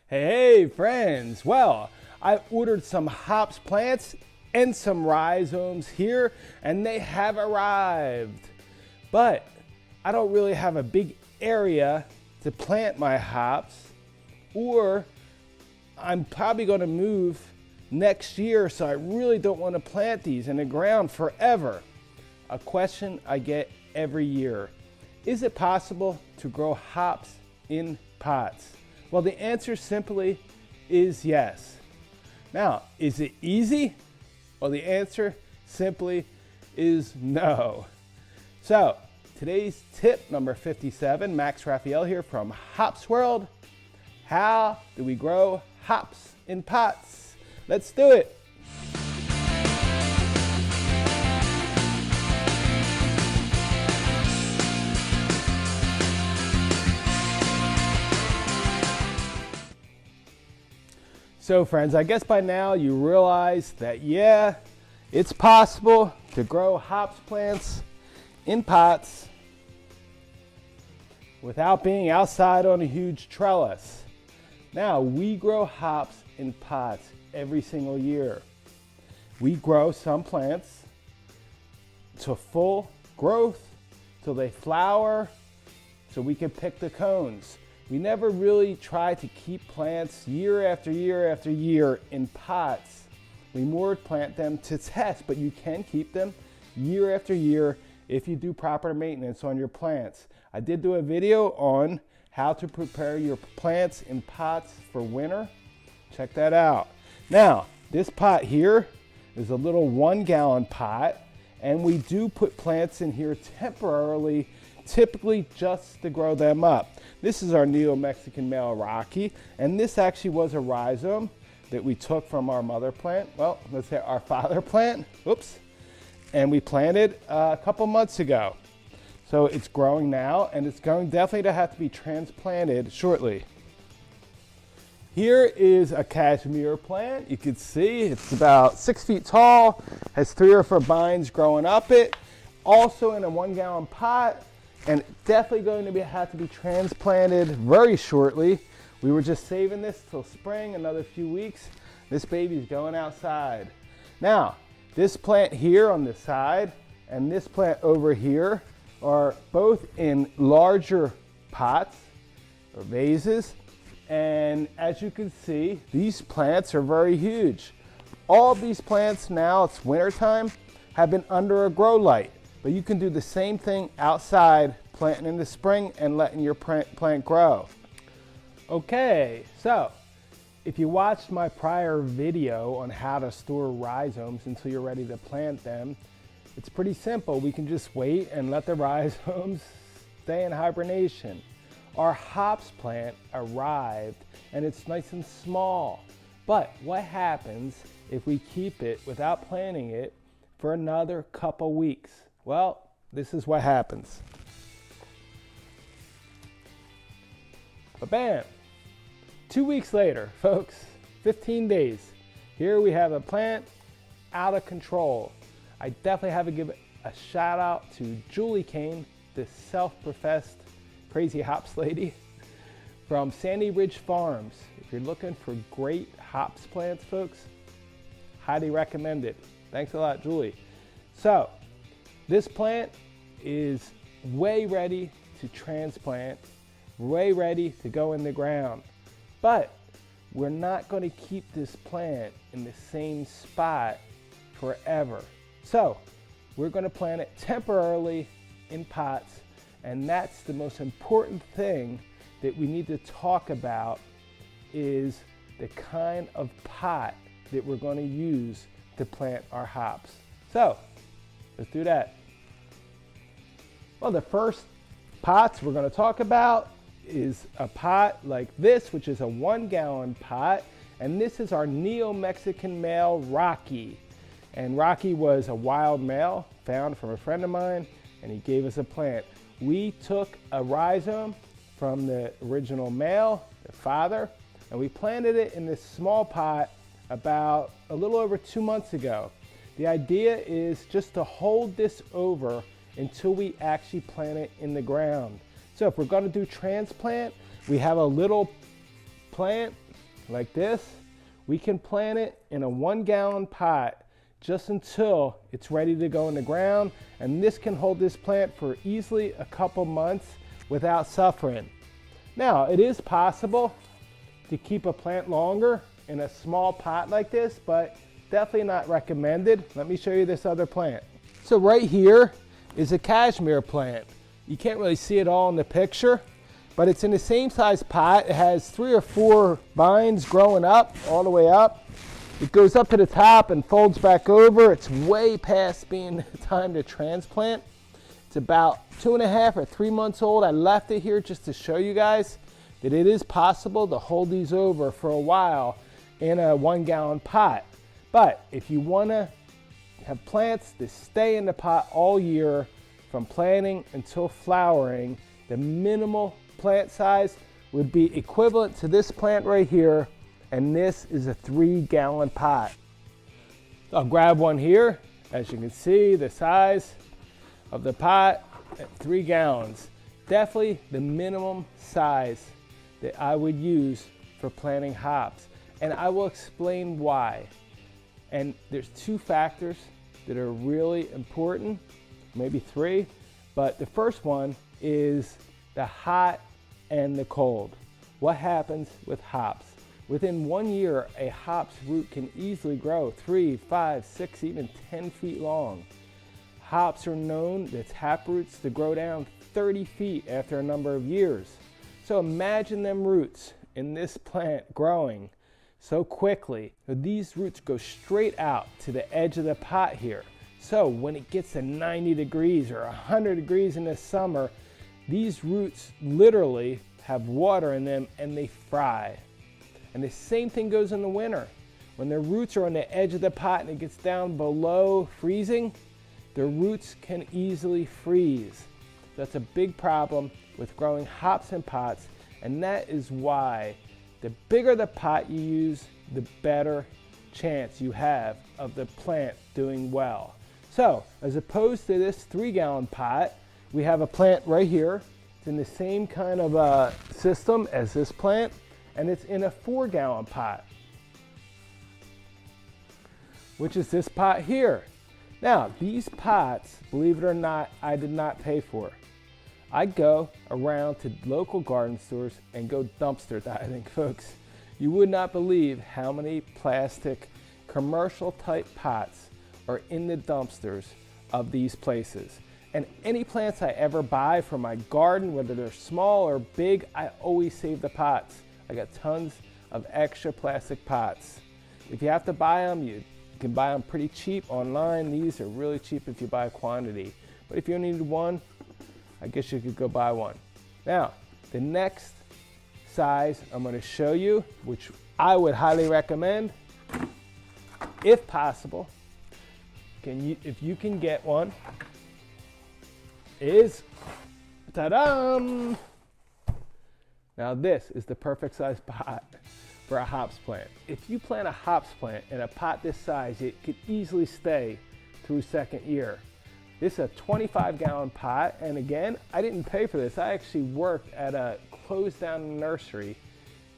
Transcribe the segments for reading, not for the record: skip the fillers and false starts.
Hey friends, well, I ordered some hops plants and some rhizomes here and they have arrived. But I don't really have a big area to plant my hops, or I'm probably going to move next year, so I really don't want to plant these in the ground forever. A question I get every year: is it possible to grow hops in pots? Well, the answer simply is yes. Now, is it easy? Well, the answer simply is no. So, today's tip number 57, Max Raphael here from Hops World. How do we grow hops in pots? Let's do it. So friends, I guess by now you realize that yeah, it's possible to grow hops plants in pots without being outside on a huge trellis. Now, we grow hops in pots every single year. We grow some plants to full growth till they flower so we can pick the cones. We never really try to keep plants year after year after year in pots. We more plant them to test, but you can keep them year after year if you do proper maintenance on your plants. I did do a video on how to prepare your plants in pots for winter. Check that out. Now, this pot here is a little 1 gallon pot, and we do put plants in here temporarily, typically just to grow them up. This is our Neomexican male Rocky, and this actually was a rhizome that we took from our mother plant. Well, let's say our father plant, whoops, and we planted a couple months ago. So it's growing now, and it's going definitely to have to be transplanted shortly. Here is a cashmere plant. You can see it's about 6 feet tall, has 3 or 4 vines growing up it, also in a 1 gallon pot, and definitely going to have to be transplanted very shortly. We were just saving this till spring, another few weeks. This baby's going outside. Now, this plant here on the side and this plant over here are both in larger pots or vases. And as you can see, these plants are very huge. All of these plants now, it's wintertime, have been under a grow light. But you can do the same thing outside, planting in the spring and letting your plant grow. Okay, so if you watched my prior video on how to store rhizomes until you're ready to plant them, it's pretty simple. We can just wait and let the rhizomes stay in hibernation. Our hops plant arrived and it's nice and small. But what happens if we keep it without planting it for another couple weeks? Well, this is what happens. Ba-bam! 2 weeks later, folks, 15 days. Here we have a plant out of control. I definitely have to give a shout out to Julie Kane, the self-professed crazy hops lady from Sandy Ridge Farms. If you're looking for great hops plants, folks, highly recommend it. Thanks a lot, Julie. So, this plant is way ready to transplant, way ready to go in the ground. But we're not going to keep this plant in the same spot forever. So we're going to plant it temporarily in pots, and that's the most important thing that we need to talk about, is the kind of pot that we're going to use to plant our hops. So let's do that. Well, the first pots we're going to talk about is a pot like this, which is a 1 gallon pot, and this is our Neo-Mexican male Rocky. And Rocky was a wild male found from a friend of mine, and he gave us a plant. We took a rhizome from the original male, the father, and we planted it in this small pot about a little over 2 months ago. The idea is just to hold this over until we actually plant it in the ground. So if we're going to do transplant, we have a little plant like this, we can plant it in a 1-gallon pot just until it's ready to go in the ground, and this can hold this plant for easily a couple months without suffering. Now, it is possible to keep a plant longer in a small pot like this, but definitely not recommended. Let me show you this other plant. So right here is a cashmere plant. You can't really see it all in the picture, but it's in the same size pot. It has 3 or 4 vines growing up, all the way up. It goes up to the top and folds back over. It's way past being time to transplant. It's about 2.5 or 3 months old. I left it here just to show you guys that it is possible to hold these over for a while in a 1-gallon pot. But if you want to have plants that stay in the pot all year from planting until flowering, the minimal plant size would be equivalent to this plant right here, and this is a 3-gallon pot. I'll grab one here. As you can see, the size of the pot at 3 gallons. Definitely the minimum size that I would use for planting hops, and I will explain why. And there's 2 factors that are really important, maybe 3, but the first one is the hot and the cold. What happens with hops? Within 1 year, a hop's root can easily grow 3, 5, 6, even 10 feet long. Hops are known, the tap roots, to grow down 30 feet after a number of years. So imagine them roots in this plant growing so quickly. These roots go straight out to the edge of the pot here. So when it gets to 90 degrees or 100 degrees in the summer, these roots literally have water in them and they fry. And the same thing goes in the winter. When the roots are on the edge of the pot and it gets down below freezing, the roots can easily freeze. That's a big problem with growing hops in pots, and that is why the bigger the pot you use, the better chance you have of the plant doing well. So, as opposed to this 3-gallon pot, we have a plant right here. It's in the same kind of system as this plant, and it's in a 4-gallon pot, which is this pot here. Now, these pots, believe it or not, I did not pay for. I go around to local garden stores and go dumpster diving, folks. You would not believe how many plastic commercial type pots are in the dumpsters of these places. And any plants I ever buy for my garden, whether they're small or big, I always save the pots. I got tons of extra plastic pots. If you have to buy them, you can buy them pretty cheap online. These are really cheap if you buy a quantity. But if you only need one, I guess you could go buy one. Now, the next size I'm going to show you, which I would highly recommend, if possible, if you can get one, is, ta-da! Now this is the perfect size pot for a hops plant. If you plant a hops plant in a pot this size, it could easily stay through second year. This is a 25-gallon pot, and again, I didn't pay for this. I actually worked at a closed down nursery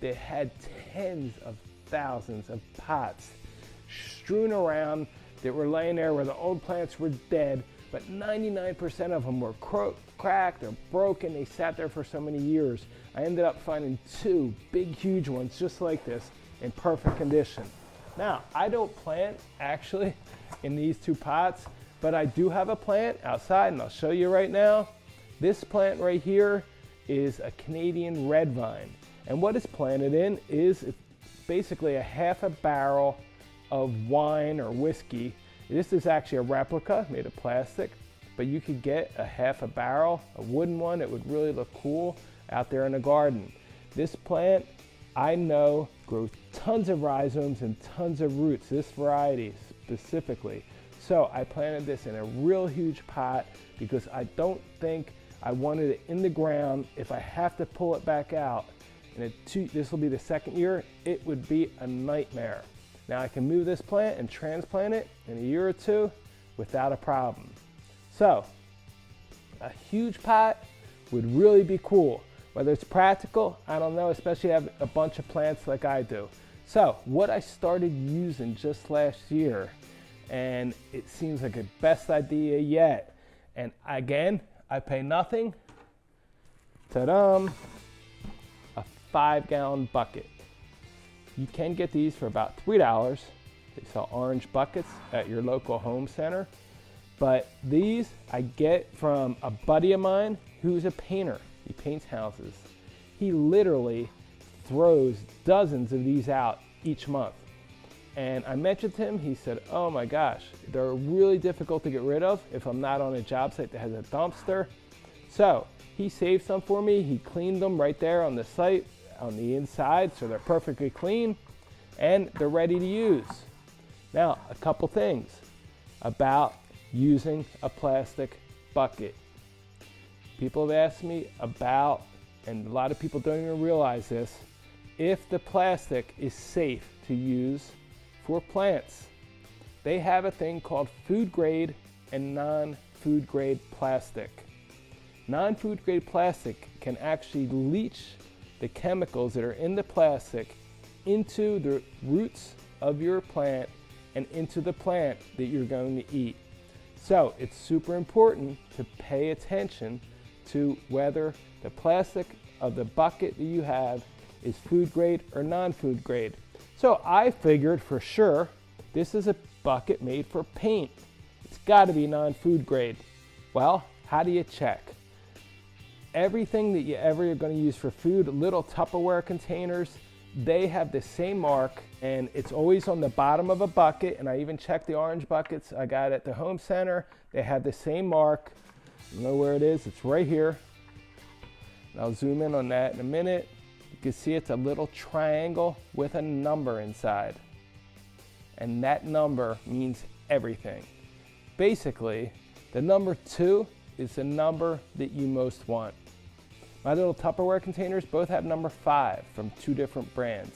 that had tens of thousands of pots strewn around that were laying there where the old plants were dead, but 99% of them were cracked or broken. They sat there for so many years. I ended up finding 2 big, huge ones just like this in perfect condition. Now, I don't plant actually in these 2 pots, but I do have a plant outside, and I'll show you right now. This plant right here is a Canadian red vine. And what it's planted in is basically a half a barrel of wine or whiskey. This is actually a replica made of plastic, but you could get a half a barrel, a wooden one. It would really look cool out there in the garden. This plant, I know, grows tons of rhizomes and tons of roots, this variety specifically. So I planted this in a real huge pot because I don't think I wanted it in the ground. If I have to pull it back out, and this will be the second year, it would be a nightmare. Now I can move this plant and transplant it in a year or 2 without a problem. So a huge pot would really be cool. Whether it's practical, I don't know, especially if you have a bunch of plants like I do. So what I started using just last year, and it seems like the best idea yet. And again, I pay nothing. Ta-da! A 5-gallon bucket. You can get these for about $3. They sell orange buckets at your local home center. But these I get from a buddy of mine who's a painter. He paints houses. He literally throws dozens of these out each month. And I mentioned to him, he said, oh my gosh, they're really difficult to get rid of if I'm not on a job site that has a dumpster. So he saved some for me. He cleaned them right there on the site, on the inside, so they're perfectly clean and they're ready to use. Now, a couple things about using a plastic bucket. People have asked me about, and a lot of people don't even realize this, if the plastic is safe to use for plants. They have a thing called food grade and non-food grade plastic. Non-food grade plastic can actually leach the chemicals that are in the plastic into the roots of your plant and into the plant that you're going to eat. So it's super important to pay attention to whether the plastic of the bucket that you have is food grade or non-food grade. So I figured for sure this is a bucket made for paint. It's got to be non-food grade. Well, how do you check? Everything that you ever are going to use for food, little Tupperware containers, they have the same mark, and it's always on the bottom of a bucket. And I even checked the orange buckets I got at the home center. They have the same mark. You know where it is? It's right here. And I'll zoom in on that in a minute. You can see it's a little triangle with a number inside. And that number means everything. Basically, the number 2 is the number that you most want. My little Tupperware containers both have number 5 from 2 different brands.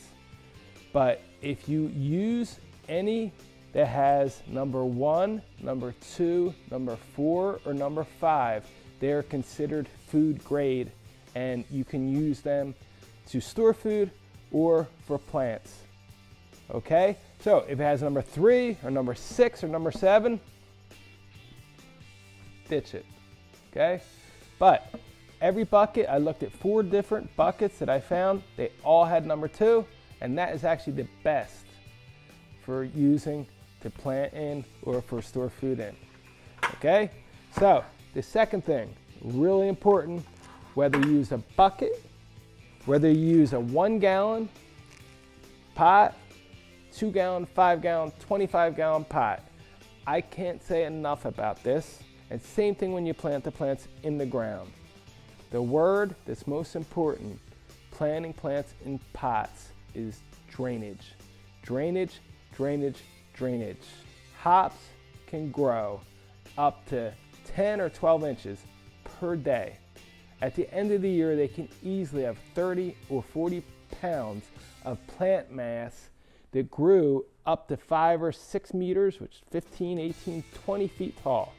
But if you use any that has number 1, number 2, number 4, or number 5, they are considered food grade, and you can use them to store food or for plants. Okay? So if it has number 3 or number 6 or number 7, ditch it. Okay? But every bucket, I looked at 4 different buckets that I found. They all had number 2, and that is actually the best for using to plant in or for store food in. Okay? So the second thing, really important, whether you use a bucket, whether you use a 1-gallon pot, 2-gallon, 5-gallon, 25-gallon pot. I can't say enough about this. And same thing when you plant the plants in the ground. The word that's most important, planting plants in pots, is drainage. Drainage, drainage, drainage. Hops can grow up to 10 or 12 inches per day. At the end of the year, they can easily have 30 or 40 pounds of plant mass that grew up to 5 or 6 meters, which is 15, 18, 20 feet tall.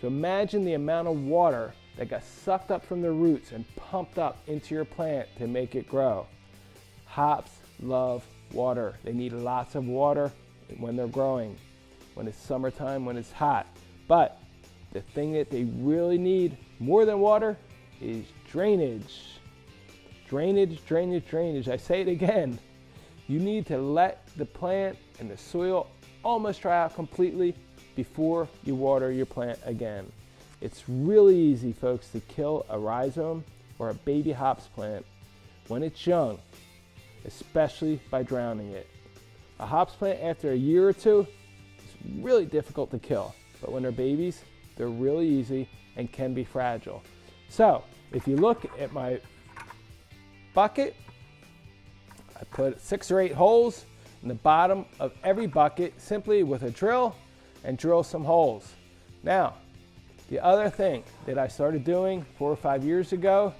So imagine the amount of water that got sucked up from the roots and pumped up into your plant to make it grow. Hops love water. They need lots of water when they're growing, when it's summertime, when it's hot. But the thing that they really need more than water is drainage. Drainage, drainage, drainage. I say it again. You need to let the plant and the soil almost dry out completely before you water your plant again. It's really easy, folks, to kill a rhizome or a baby hops plant when it's young, especially by drowning it. A hops plant after a year or 2 is really difficult to kill, but when they're babies, they're really easy and can be fragile. So if you look at my bucket, I put 6 or 8 holes in the bottom of every bucket simply with a drill and drill some holes. Now, the other thing that I started doing 4 or 5 years ago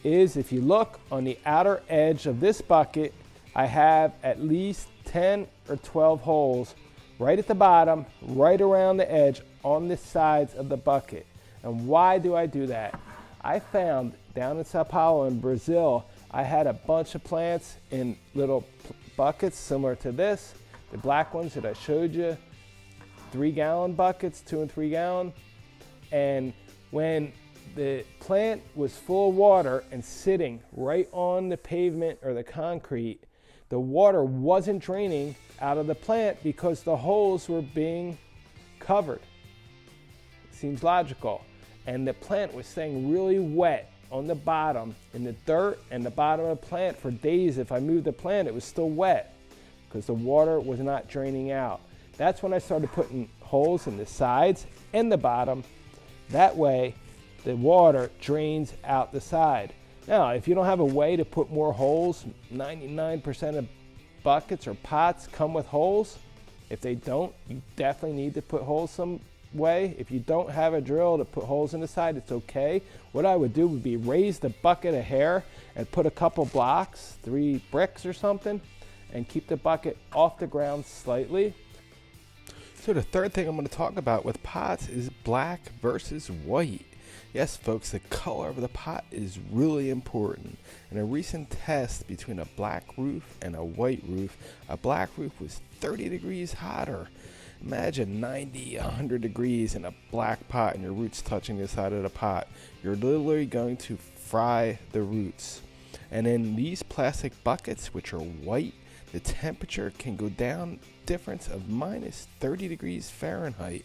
is if you look on the outer edge of this bucket, I have at least 10 or 12 holes right at the bottom, right around the edge on the sides of the bucket. And why do I do that? I found down in Sao Paulo in Brazil, I had a bunch of plants in little buckets similar to this, the black ones that I showed you, 3-gallon buckets, 2 and 3 gallon. And when the plant was full of water and sitting right on the pavement or the concrete, the water wasn't draining out of the plant because the holes were being covered. Seems logical. And the plant was staying really wet on the bottom in the dirt and the bottom of the plant for days. If I moved the plant, it was still wet because the water was not draining out. That's when I started putting holes in the sides and the bottom. That way the water drains out the side. Now, if you don't have a way to put more holes, 99% of buckets or pots come with holes. If they don't, you definitely need to put holes some way. If you don't have a drill to put holes in the side, it's okay. What I would do would be raise the bucket a hair and put a couple blocks, 3 bricks or something, and keep the bucket off the ground slightly. So the third thing I'm going to talk about with pots is black versus white. Yes, folks, the color of the pot is really important. In a recent test between a black roof and a white roof, a black roof was 30 degrees hotter. Imagine 90, 100 degrees in a black pot and your roots touching the side of the pot. You're literally going to fry the roots. And in these plastic buckets, which are white, the temperature can go down difference of minus 30 degrees Fahrenheit.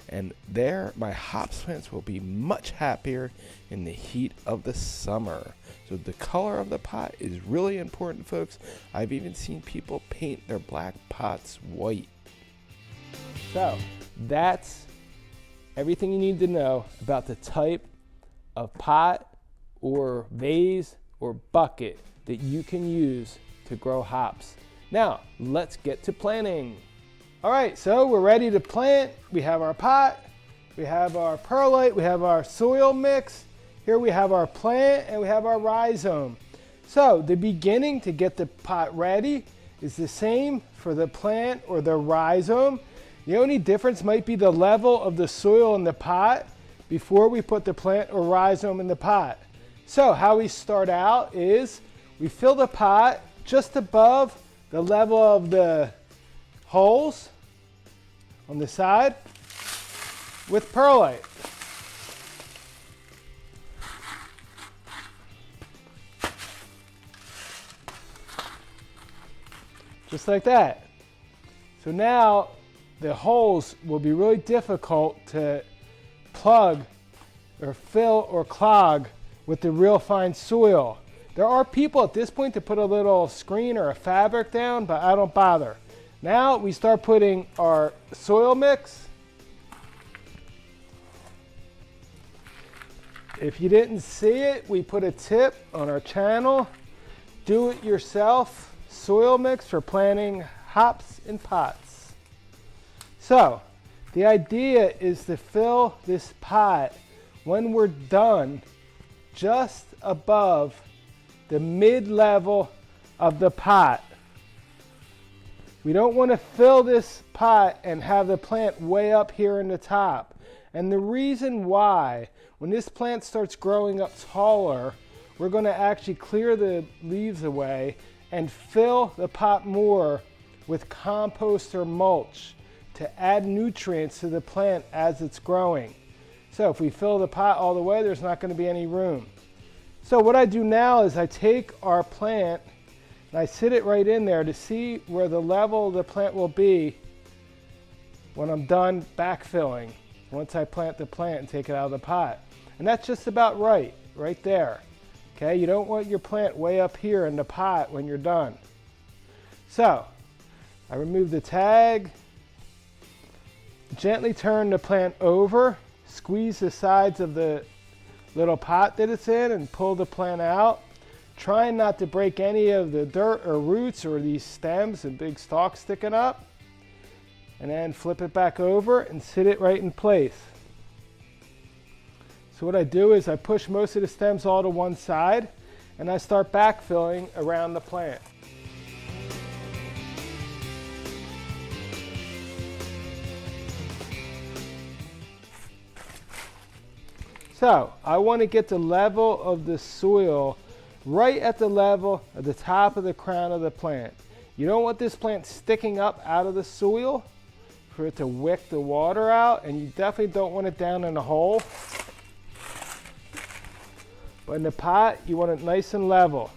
And there, my hops plants will be much happier in the heat of the summer. So the color of the pot is really important, folks. I've even seen people paint their black pots white. So that's everything you need to know about the type of pot or vase or bucket that you can use to grow hops. Now, let's get to planting. All right, so we're ready to plant. We have our pot, we have our perlite, we have our soil mix. Here we have our plant and we have our rhizome. So the beginning to get the pot ready is the same for the plant or the rhizome. The only difference might be the level of the soil in the pot before we put the plant or rhizome in the pot. So how we start out is we fill the pot just above the level of the holes on the side with perlite. Just like that. So now the holes will be really difficult to plug or fill or clog with the real fine soil. There are people at this point to put a little screen or a fabric down, but I don't bother. Now we start putting our soil mix. If you didn't see it, we put a tip on our channel. Do it yourself soil mix for planting hops in pots. So the idea is to fill this pot when we're done just above the mid-level of the pot. We don't want to fill this pot and have the plant way up here in the top. And the reason why, when this plant starts growing up taller, we're going to actually clear the leaves away and fill the pot more with compost or mulch to add nutrients to the plant as it's growing. So if we fill the pot all the way, there's not going to be any room. So what I do now is I take our plant and I sit it right in there to see where the level of the plant will be when I'm done backfilling, once I plant the plant and take it out of the pot. And that's just about right there. Okay, you don't want your plant way up here in the pot when you're done. So I remove the tag, gently turn the plant over, squeeze the sides of the little pot that it's in and pull the plant out. Trying not to break any of the dirt or roots or these stems and big stalks sticking up. And then flip it back over and sit it right in place. So what I do is I push most of the stems all to one side and I start backfilling around the plant. So I want to get the level of the soil right at the level of the top of the crown of the plant. You don't want this plant sticking up out of the soil for it to wick the water out, and you definitely don't want it down in a hole. But in the pot, you want it nice and level.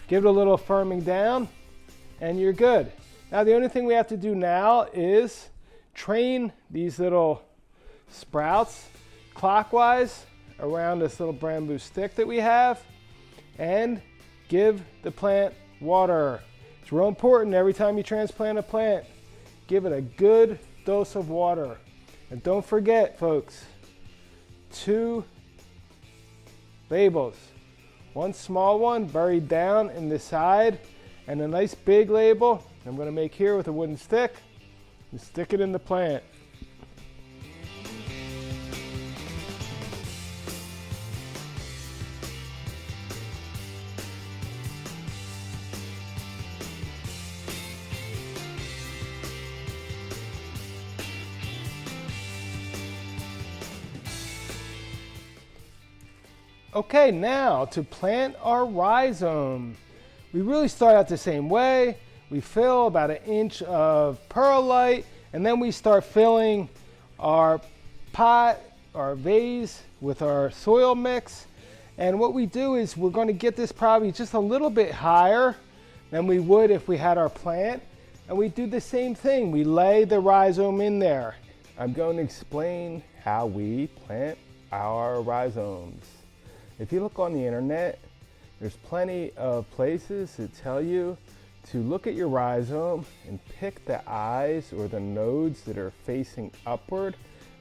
Give it a little firming down, and you're good. Now the only thing we have to do now is train these little sprouts clockwise around this little bamboo stick that we have, and give the plant water. It's real important every time you transplant a plant, give it a good dose of water. And don't forget, folks, 2 labels. One small one buried down in the side, and a nice big label I'm going to make here with a wooden stick and stick it in the plant. Okay, now to plant our rhizome. We really start out the same way. We fill about 1 inch of perlite, and then we start filling our pot, our vase, with our soil mix. And what we do is we're going to get this probably just a little bit higher than we would if we had our plant. And we do the same thing. We lay the rhizome in there. I'm going to explain how we plant our rhizomes. If you look on the internet, there's plenty of places that tell you to look at your rhizome and pick the eyes or the nodes that are facing upward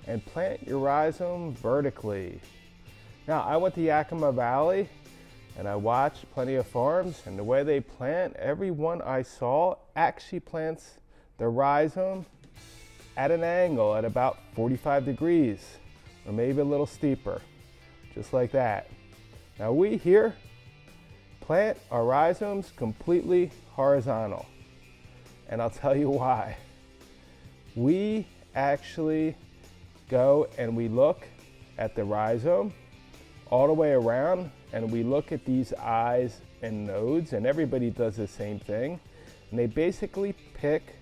and plant your rhizome vertically. Now, I went to Yakima Valley and I watched plenty of farms, and the way they plant, every one I saw actually plants the rhizome at an angle at about 45 degrees or maybe a little steeper, just like that. Now we here plant our rhizomes completely horizontal, and I'll tell you why. We actually go and we look at the rhizome all the way around, and we look at these eyes and nodes, and everybody does the same thing, and they basically pick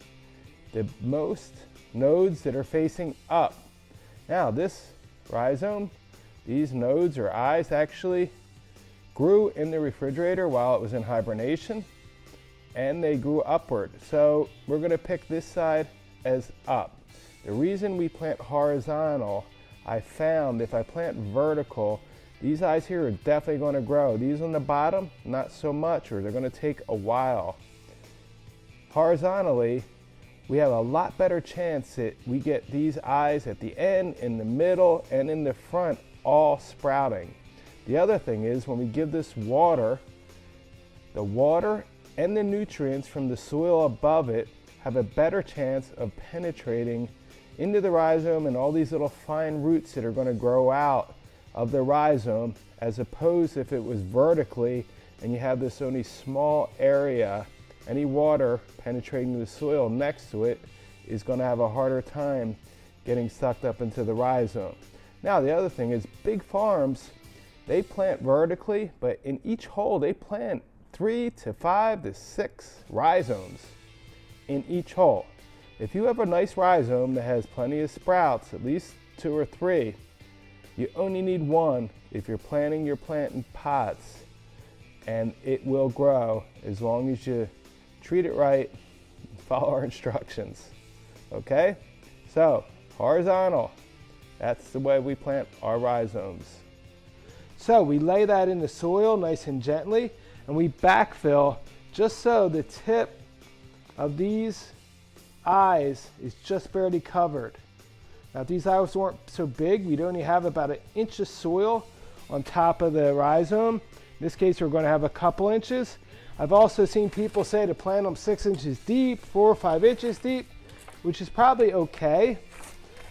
the most nodes that are facing up. Now this rhizome, these nodes or eyes actually grew in the refrigerator while it was in hibernation, and they grew upward. So we're going to pick this side as up. The reason we plant horizontal, I found if I plant vertical, these eyes here are definitely going to grow. These on the bottom, not so much, or they're going to take a while. Horizontally, we have a lot better chance that we get these eyes at the end, in the middle, and in the front all sprouting. The other thing is when we give this water, the water and the nutrients from the soil above it have a better chance of penetrating into the rhizome and all these little fine roots that are going to grow out of the rhizome, as opposed if it was vertically and you have this only small area, any water penetrating the soil next to it is going to have a harder time getting sucked up into the rhizome. Now the other thing is big farms, they plant vertically, but in each hole they plant 3 to 5 to 6 rhizomes in each hole. If you have a nice rhizome that has plenty of sprouts, at least 2 or 3, you only need 1 if you're planting your plant in pots, and it will grow as long as you treat it right and follow our instructions. Okay? So, horizontal, that's the way we plant our rhizomes. So we lay that in the soil nice and gently, and we backfill just so the tip of these eyes is just barely covered. Now if these eyes weren't so big, we'd only have about 1 inch of soil on top of the rhizome. In this case, we're going to have a couple inches. I've also seen people say to plant them 6 inches deep, 4 or 5 inches deep, which is probably okay,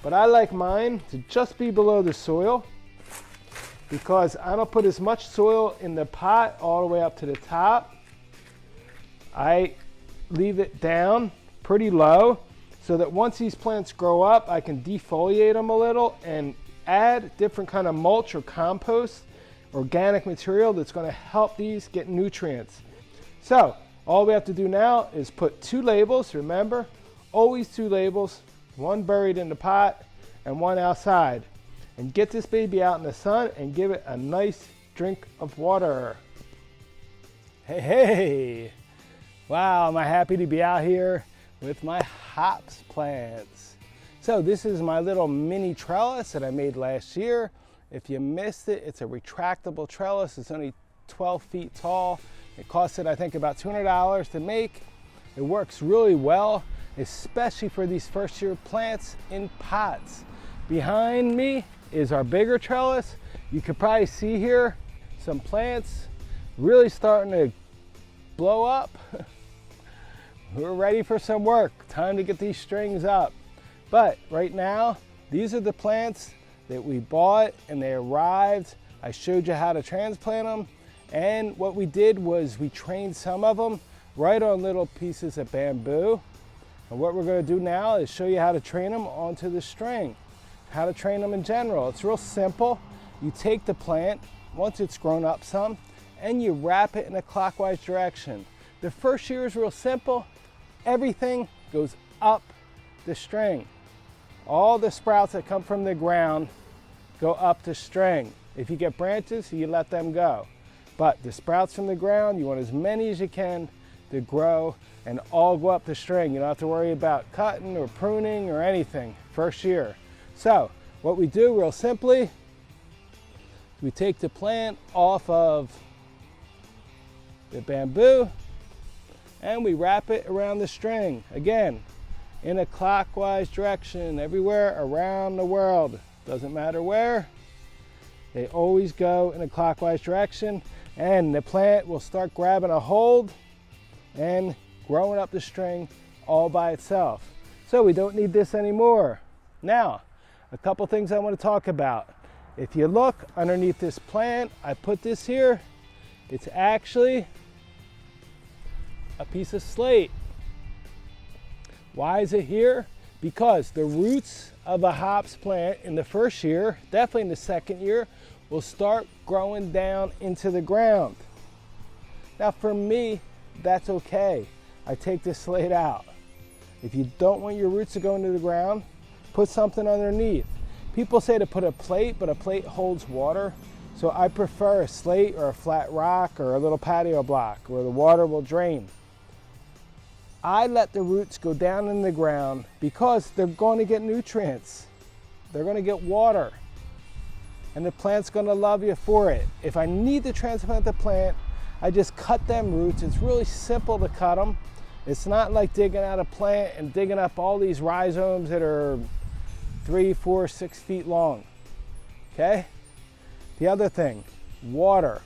but I like mine to just be below the soil, because I don't put as much soil in the pot all the way up to the top. I leave it down pretty low so that once these plants grow up, I can defoliate them a little and add different kind of mulch or compost, organic material that's going to help these get nutrients. So all we have to do now is put 2 labels. Remember, always 2 labels, one buried in the pot and one outside. And get this baby out in the sun and give it a nice drink of water. Hey, hey. Wow, am I happy to be out here with my hops plants. So this is my little mini trellis that I made last year. If you missed it, it's a retractable trellis. It's only 12 feet tall. It costed, I think, about $200 to make. It works really well, especially for these first year plants in pots. Behind me is our bigger trellis. You could probably see here some plants really starting to blow up. We're ready for some work. Time to get these strings up. But right now, these are the plants that we bought and they arrived. I showed you how to transplant them. And what we did was we trained some of them right on little pieces of bamboo. And what we're going to do now is show you how to train them onto the string. How to train them in general. It's real simple. You take the plant, once it's grown up some, and you wrap it in a clockwise direction. The first year is real simple. Everything goes up the string. All the sprouts that come from the ground go up the string. If you get branches, you let them go. But the sprouts from the ground, you want as many as you can to grow and all go up the string. You don't have to worry about cutting or pruning or anything first year. So what we do real simply, we take the plant off of the bamboo and we wrap it around the string. Again, in a clockwise direction everywhere around the world. Doesn't matter where, they always go in a clockwise direction. And the plant will start grabbing a hold and growing up the string all by itself. So we don't need this anymore. Now, a couple things I want to talk about. If you look underneath this plant, I put this here. It's actually a piece of slate. Why is it here? Because the roots of a hops plant in the first year, definitely in the second year, will start growing down into the ground. Now for me, that's okay. I take this slate out. If you don't want your roots to go into the ground, put something underneath. People say to put a plate, but a plate holds water. So I prefer a slate or a flat rock or a little patio block where the water will drain. I let the roots go down in the ground because they're going to get nutrients. They're going to get water. And the plant's going to love you for it. If I need to transplant the plant, I just cut them roots. It's really simple to cut them. It's not like digging out a plant and digging up all these rhizomes that are 3, 4, 6 feet long. Okay? The other thing, water.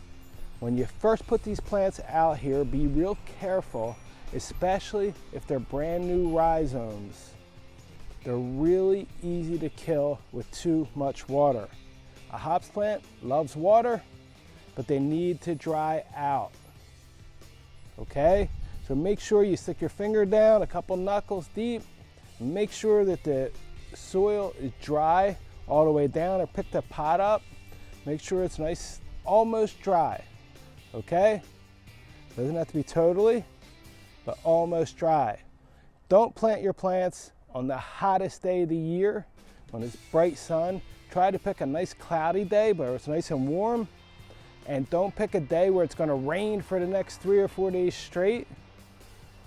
When you first put these plants out here, be real careful, especially if they're brand new rhizomes. They're really easy to kill with too much water. A hops plant loves water, but they need to dry out. Okay? So make sure you stick your finger down a couple knuckles deep and make sure that the soil is dry all the way down, or pick the pot up. Make sure it's nice, almost dry. Okay? Doesn't have to be totally, but almost dry. Don't plant your plants on the hottest day of the year when it's bright sun. Try to pick a nice cloudy day where it's nice and warm, and don't pick a day where it's going to rain for the next 3 or 4 days straight.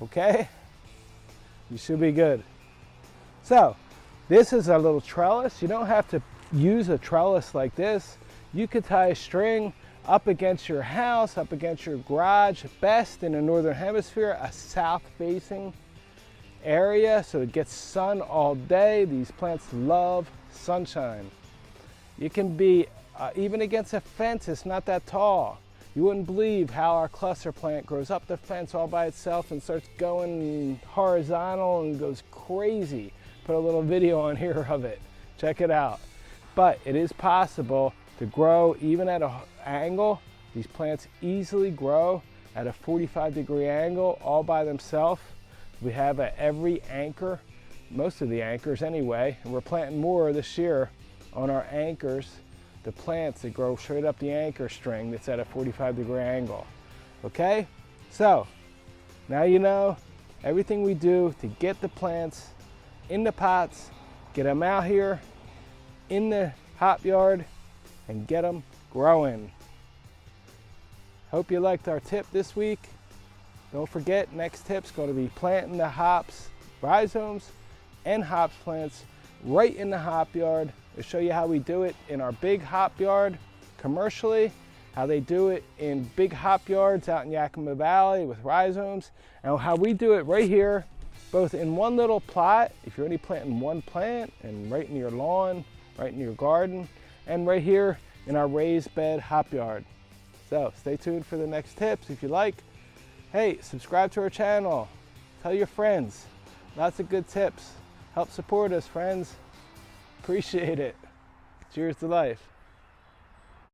Okay? You should be good. So this is a little trellis. You don't have to use a trellis like this. You could tie a string up against your house, up against your garage, best in the northern hemisphere, a south facing area so it gets sun all day. These plants love sunshine. You can be even against a fence. It's not that tall. You wouldn't believe how our cluster plant grows up the fence all by itself and starts going horizontal and goes crazy. Put a little video on here of it. Check it out. But it is possible to grow even at an angle. These plants easily grow at a 45-degree angle all by themselves. We have at every anchor, most of the anchors anyway, and we're planting more this year on our anchors, the plants that grow straight up the anchor string that's at a 45-degree angle. Okay? So, now you know everything we do to get the plants in the pots, get them out here in the hop yard, and get them growing. Hope you liked our tip this week. Don't forget, next tip's going to be planting the hops, rhizomes, and hops plants right in the hop yard. I'll show you how we do it in our big hop yard commercially, how they do it in big hop yards out in Yakima Valley with rhizomes, and how we do it right here, both in one little plot, if you're only planting one plant, and right in your lawn, right in your garden, and right here in our raised bed hop yard. So stay tuned for the next tips if you like. Hey, subscribe to our channel. Tell your friends. Lots of good tips. Help support us, friends. Appreciate it. Cheers to life.